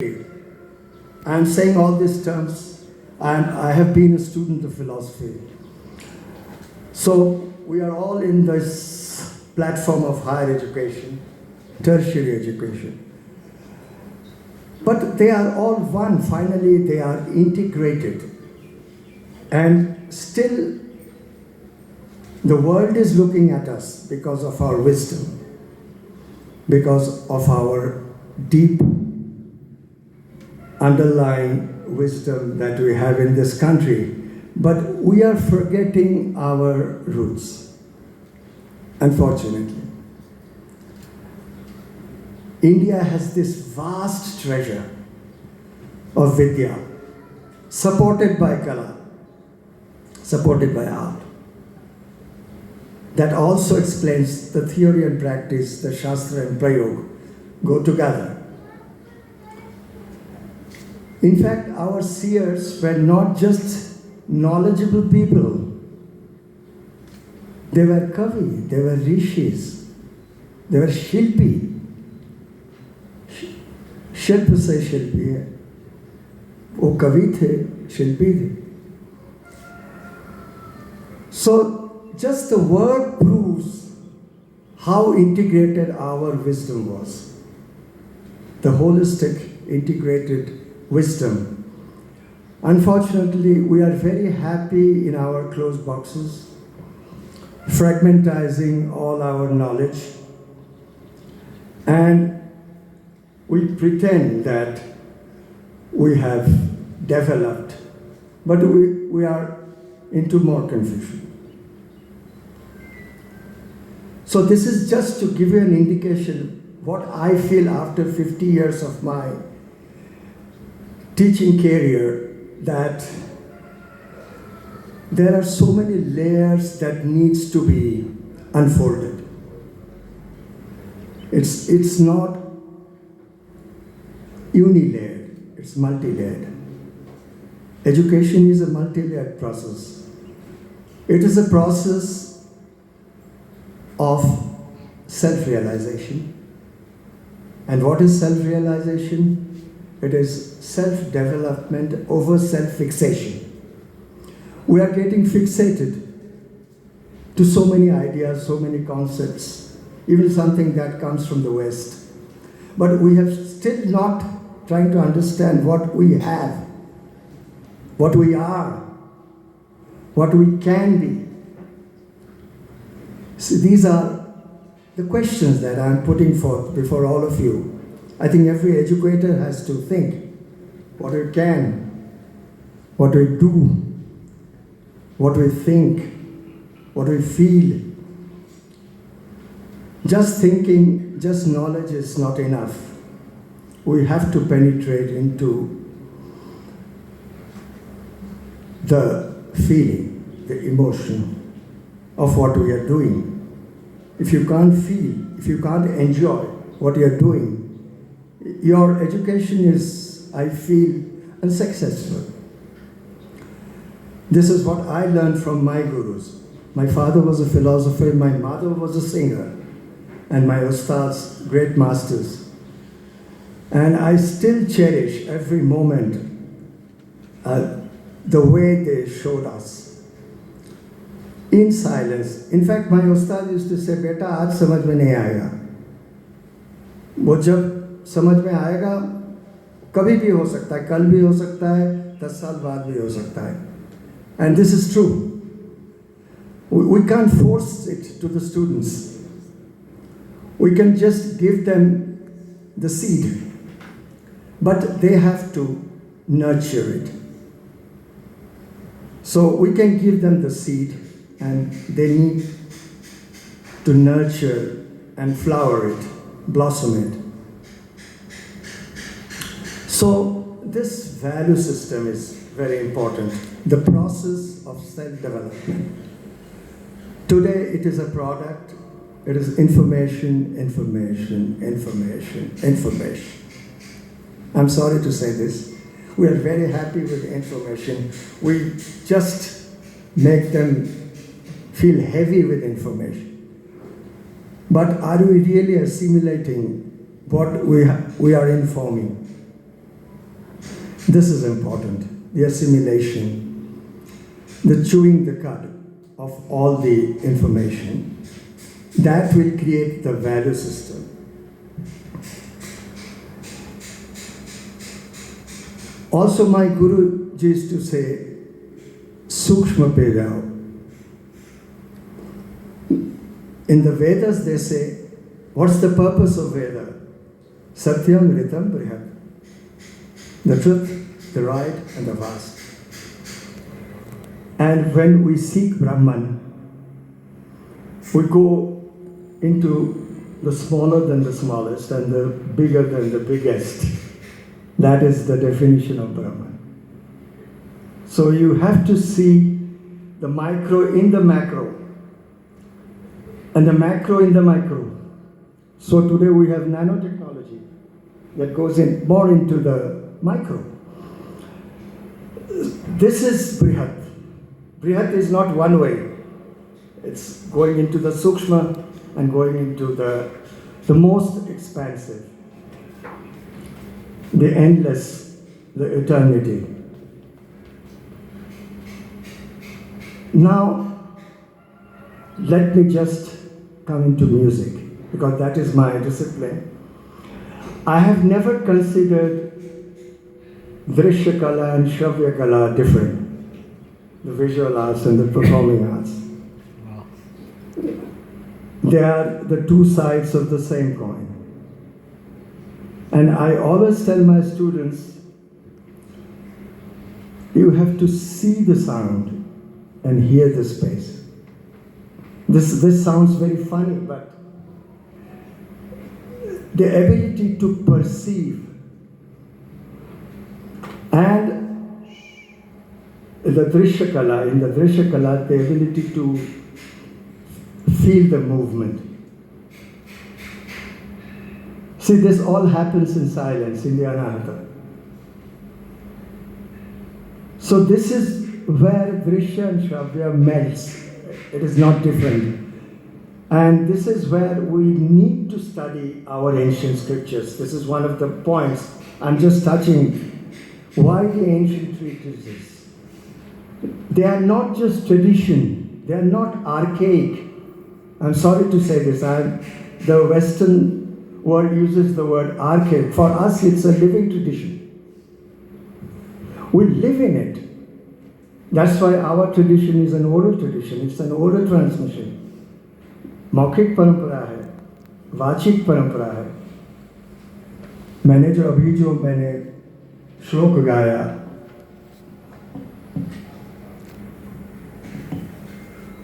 I'm saying all these terms, and I have been a student of philosophy. So we are all in this platform of higher education, tertiary education. But they are all one, finally they are integrated. And still the world is looking at us because of our wisdom, because of our deep underlying wisdom that we have in this country. But we are forgetting our roots, unfortunately. India has this vast treasure of Vidya, supported by Kala, supported by art. That also explains the theory and practice, the Shastra and Prayog go together. In fact, our seers were not just knowledgeable people. They were Kavi, they were Rishis, they were Shilpi. शिल्प से शिल्पी है, वो कवि थे, शिल्पी थे. So just the word proves how integrated our wisdom was. The holistic, integrated wisdom. Unfortunately, we are very happy in our closed boxes, fragmentizing all our knowledge, and we pretend that we have developed, but we are into more confusion. So this is just to give you an indication what I feel after 50 years of my teaching career, that there are so many layers that needs to be unfolded. It's not uni-layered, it's multi-layered. Education is a multi-layered process. It is a process of self-realization. And what is self-realization? It is self-development over self-fixation. We are getting fixated to so many ideas, so many concepts, even something that comes from the West. But we have still not trying to understand what we have, what we are, what we can be. So these are the questions that I'm putting forth before all of you. I think every educator has to think what we can, what we do, what we think, what we feel. Just thinking, just knowledge is not enough. We have to penetrate into the feeling, the emotion of what we are doing. If you can't feel, if you can't enjoy what you're doing, your education is, I feel, unsuccessful. This is what I learned from my gurus. My father was a philosopher, my mother was a singer, and my ustads, great masters. And I still cherish every moment the way they showed us. In silence. In fact, my ustad used to say, "Beta, aaj samajh mein nahi aayega." वो जब समझ में आएगा, कभी भी हो सकता है, कल भी हो सकता है, 10 साल बाद भी हो सकता है. And this is true. We can't force it to the students. We can just give them the seed. But they have to nurture it. So we can give them the seed, and they need to nurture and flower it, blossom it. So this value system is very important, the process of self-development. Today it is a product, it is information, information, information, information. I'm sorry to say this. We are very happy with the information. We just make them feel heavy with information. But are we really assimilating what we are informing? This is important, the assimilation, the chewing the cud of all the information. That will create the value system. Also, my Guru used to say, Sukshma Pedao. In the Vedas, they say, what's the purpose of Veda? Satyam, Ritam, Brihat. The truth, the right, and the vast. And when we seek Brahman, we go into the smaller than the smallest and the bigger than the biggest. That is the definition of Brahman. So you have to see the micro in the macro and the macro in the micro. So today we have nanotechnology that goes in more into the micro. This is Brihat. Brihat is not one way. It's going into the Sukshma and going into the most expansive, the endless, the eternity. Now, let me just come into music, because that is my discipline. I have never considered Drishya Kala and Shravya Kala different, the visual arts and the performing arts. They are the two sides of the same coin. And I always tell my students, you have to see the sound and hear the space. This sounds very funny, but the ability to perceive and the Drishya Kala, in the Drishya Kala, the ability to feel the movement. See, this all happens in silence, in the Anahata. So this is where Drishya and Shravya melts. It is not different. And this is where we need to study our ancient scriptures. This is one of the points I'm just touching. Why the ancient treatises? They are not just tradition. They are not archaic. I'm sorry to say this. The Western world uses the word archaic. For us, it's a living tradition. We live in it. That's why our tradition is an oral tradition. It's an oral transmission. मौखिक परंपरा है, वाचिक परंपरा है. मैंने श्लोक गाया,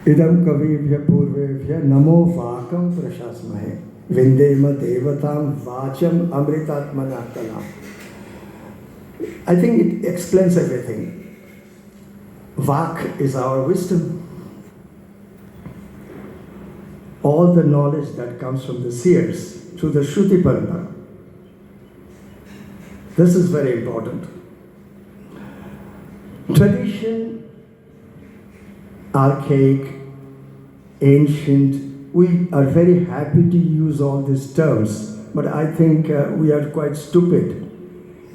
इदं कविभ्य पूर्वेभ्य नमो वाकं प्रशास्महे विंदेम देवतां वाचम अमृतात्मना कला. I think it explains everything. Vak is our wisdom. All the knowledge that comes from the seers through the Shruti Parampara. This is very important. Tradition, archaic, ancient, we are very happy to use all these terms, but I think we are quite stupid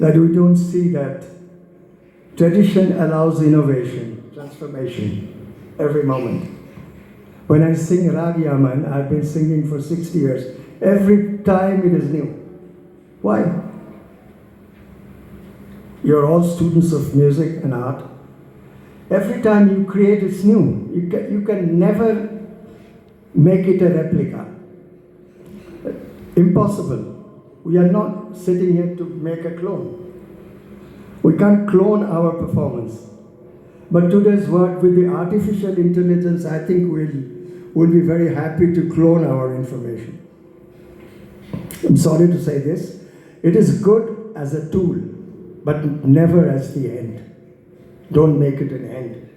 that we don't see that tradition allows innovation, transformation, every moment. When I sing Rag Yaman, I've been singing for 60 years. Every time it is new. Why? You're all students of music and art. Every time you create, it's new. You can never make it a replica. Impossible. We are not sitting here to make a clone. We can't clone our performance. But today's world with the artificial intelligence, I think we'll be very happy to clone our information. I'm sorry to say this. It is good as a tool, but never as the end. Don't make it an end.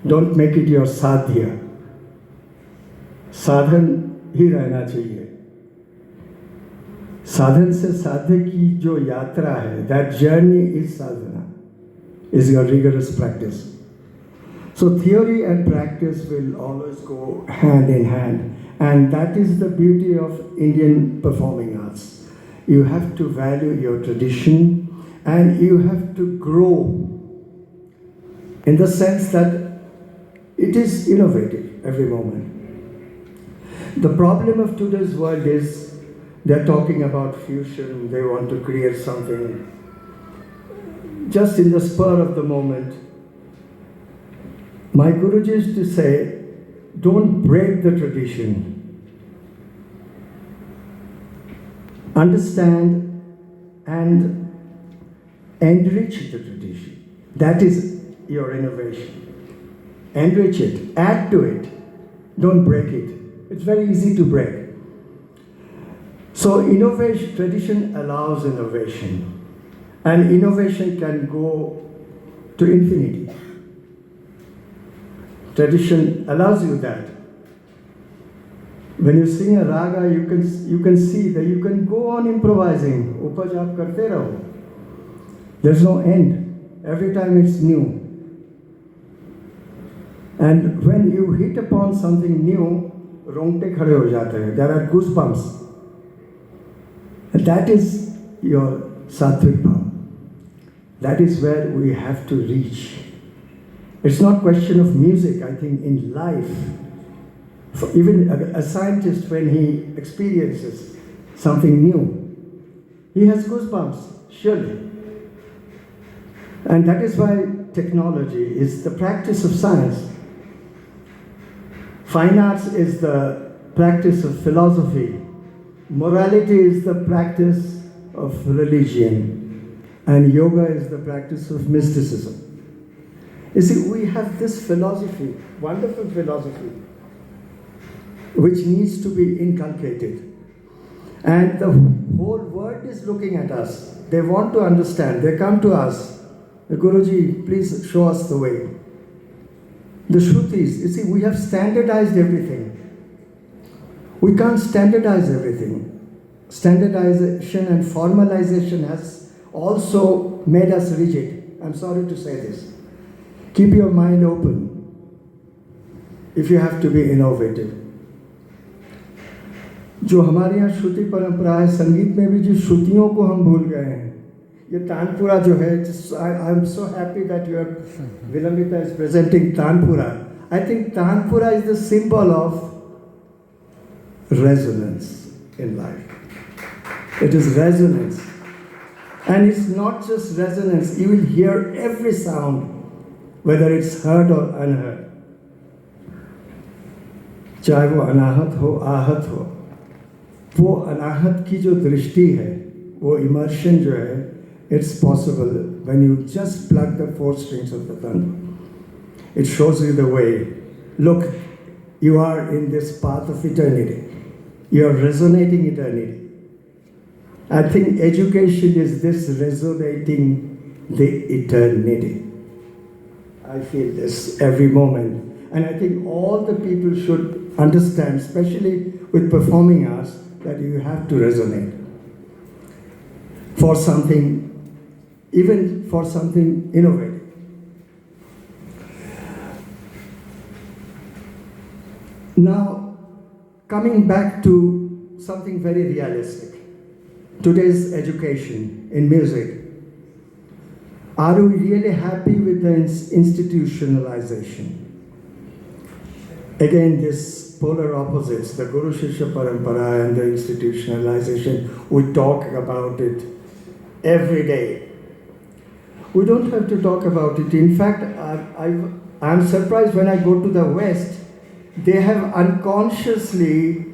Don't make it your sadhya. साधन ही रहना चाहिए. साधन से साध्य की जो यात्रा है, that journey is sadhana, is your rigorous practice. So theory and practice will always go hand in hand, and that is the beauty of Indian performing arts. You have to value your tradition And you have to grow in the sense that it is innovative every moment. The problem of today's world is they're talking about fusion, they want to create something just in the spur of the moment. My Guruji used to say, don't break the tradition. Understand and enrich the tradition. That is your innovation. Enrich it, add to it, don't break it. It's very easy to break. So innovation, tradition allows innovation. And innovation can go to infinity. Tradition allows you that. When you sing a raga, you can see that you can go on improvising. Upaj aap karte raho. There's no end. Every time it's new. And when you hit upon something new, rongte khade ho jate hain. There are goosebumps. And that is your sattvic bhav. That is where we have to reach. It's not a question of music, I think, in life. For even a scientist, when he experiences something new, he has goosebumps, surely. And that is why technology is the practice of science. Fine arts is the practice of philosophy. Morality is the practice of religion. And yoga is the practice of mysticism. You see, we have this philosophy, wonderful philosophy, which needs to be inculcated. And the whole world is looking at us. They want to understand. They come to us. Guruji, please show us the way. The Shrutis, you see, we have standardized everything. We can't standardize everything. Standardization and formalization has also made us rigid. I'm sorry to say this. Keep your mind open if you have to be innovative. जो हमारे यहाँ श्रुति परंपरा है, संगीत में भी जिस श्रुतियों को हम भूल गए हैं, ये तानपुरा जो है, I am so happy that your Vilamita is presenting Tanpura. I think Tanpura is the symbol of resonance in life. It is resonance. And it's not just resonance, you will hear every sound, whether it's heard or unheard. चाहे वो अनाहत हो, आहत हो, वो अनाहत की जो दृष्टि है, वो immersion जो है, it's possible when you just plug the four strings of the thunder. It shows you the way. Look, you are in this path of eternity. You are resonating eternity. I think education is this resonating the eternity. I feel this every moment. And I think all the people should understand, especially with performing arts, that you have to resonate for something, even for something innovative. Now, coming back to something very realistic. Today's education in music. Are we really happy with the institutionalization? Again, this polar opposites, the Guru Shishya Parampara and the institutionalization, we talk about it every day. We don't have to talk about it. In fact, I'm surprised when I go to the West, they have unconsciously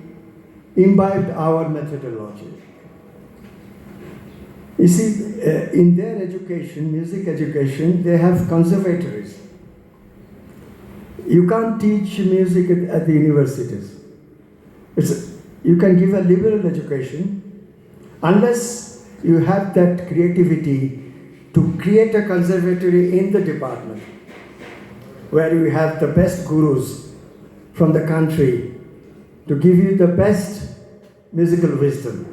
imbibed our methodology. You see, in their education, music education, they have conservatories. You can't teach music at the universities. You can give a liberal education unless you have that creativity to create a conservatory in the department where you have the best gurus from the country to give you the best musical wisdom.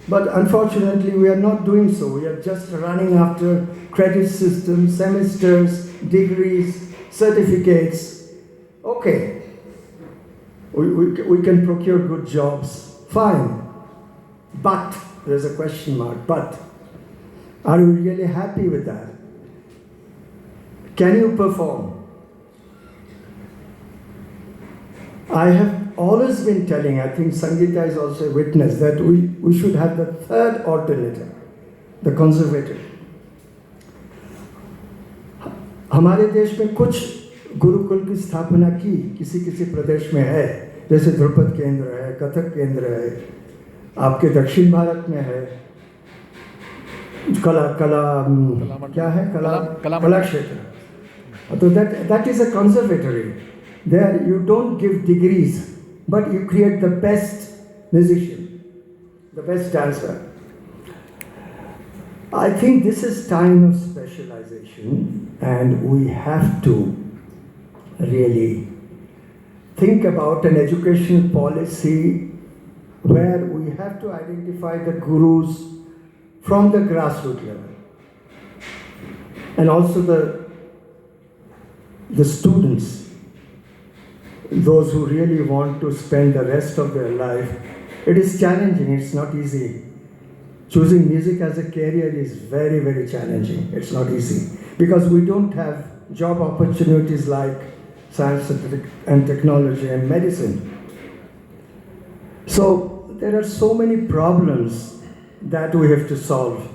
But unfortunately, we are not doing so. We are just running after credit systems, semesters, degrees, certificates. Okay, we can procure good jobs, fine. But, there's a question mark, but Are you really happy with that? Can you perform? I have always been telling, I think Sangeeta is also a witness, that we should have the third alternative, the conservative. हमारे देश में कुछ गुरुकुल की स्थापना की किसी किसी प्रदेश में है, जैसे ध्रुपद केंद्र है, कथक केंद्र है, आपके दक्षिण भारत में है, क्या है, कला क्षेत्र. So that is a conservatory. There you don't give degrees, but you create the best musician, the best dancer. I think this is time of specialization, and we have to really think about an educational policy where we have to identify the gurus from the grassroots level, and also the students, those who really want to spend the rest of their life. It is challenging, it's not easy. Choosing music as a career is very, very challenging. It's not easy because we don't have job opportunities like science and technology and medicine. So there are so many problems that we have to solve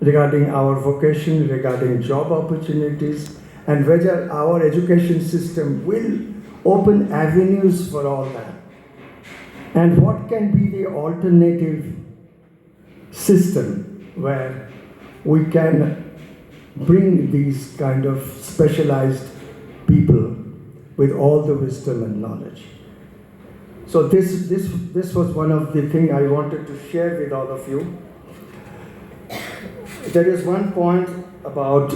regarding our vocation, regarding job opportunities, and whether our education system will open avenues for all that. And what can be the alternative system where we can bring these kind of specialized people with all the wisdom and knowledge. So this was one of the things I wanted to share with all of you. There is one point about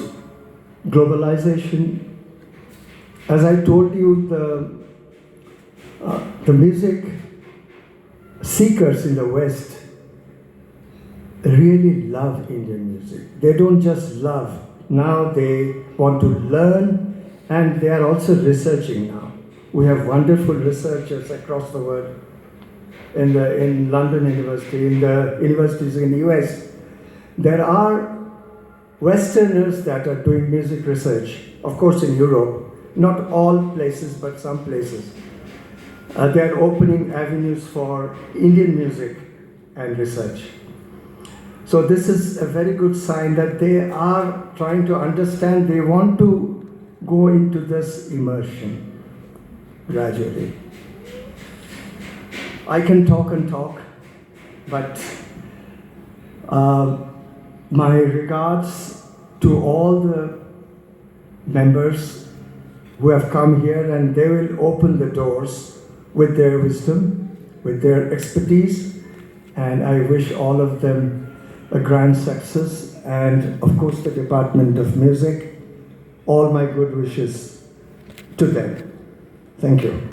globalization. As I told you, the music seekers in the West really love Indian music. They don't just love, now they want to learn, and they are also researching now. We have wonderful researchers across the world, in London University, in the universities in the US. There are Westerners that are doing music research, of course in Europe, not all places, but some places. They're opening avenues for Indian music and research. So this is a very good sign that they are trying to understand, they want to go into this immersion gradually. I can talk and talk, but my regards to all the members who have come here, and they will open the doors with their wisdom, with their expertise, and I wish all of them a grand success, and of course the Department of Music, all my good wishes to them. Thank you.